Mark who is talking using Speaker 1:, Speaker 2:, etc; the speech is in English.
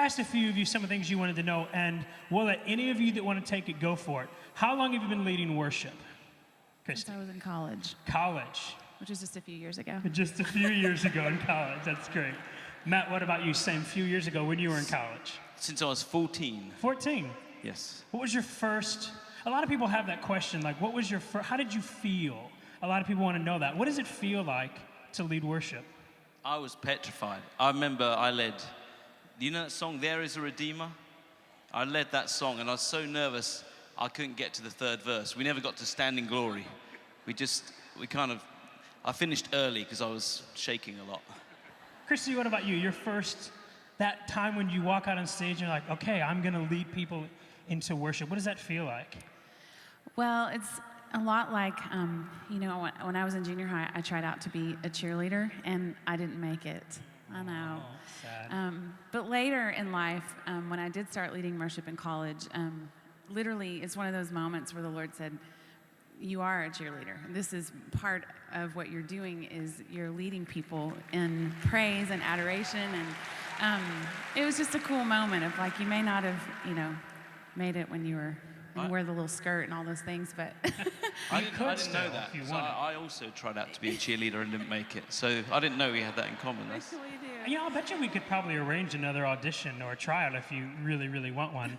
Speaker 1: asked a few of you some of the things you wanted to know, and we'll let any of you that want to take it go for it. How long have you been leading worship?
Speaker 2: Since I was in college.
Speaker 1: College.
Speaker 2: Which was just a few years ago.
Speaker 1: Just a few years ago in college. That's great. Matt, what about you? Same few years ago when you were in college.
Speaker 3: Since I was 14.
Speaker 1: 14?
Speaker 3: Yes.
Speaker 1: What was your first, a lot of people have that question, like what was your first, how did you feel? A lot of people want to know that. What does it feel like to lead worship?
Speaker 3: I was petrified. I remember I led, do you know that song, There Is a Redeemer? I led that song and I was so nervous I couldn't get to the third verse. We never got to Standing Glory. I finished early because I was shaking a lot.
Speaker 1: Christy, what about you? Your first, that time when you walk out on stage and you're like, okay, I'm going to lead people into worship. What does that feel like?
Speaker 2: Well, it's a lot like, when I was in junior high, I tried out to be a cheerleader, and I didn't make it. I know.
Speaker 1: Oh, sad.
Speaker 2: But later in life, when I did start leading worship in college, literally, it's one of those moments where the Lord said, you are a cheerleader. This is part of what you're doing is you're leading people in praise and adoration. And it was just a cool moment of like, you may not have, made it when you wear the little skirt and all those things, but
Speaker 3: I didn't know that. So I also tried out to be a cheerleader and didn't make it. So I didn't know we had that in common.
Speaker 1: Yeah, I'll bet you we could probably arrange another audition or a tryout if you really, really want one.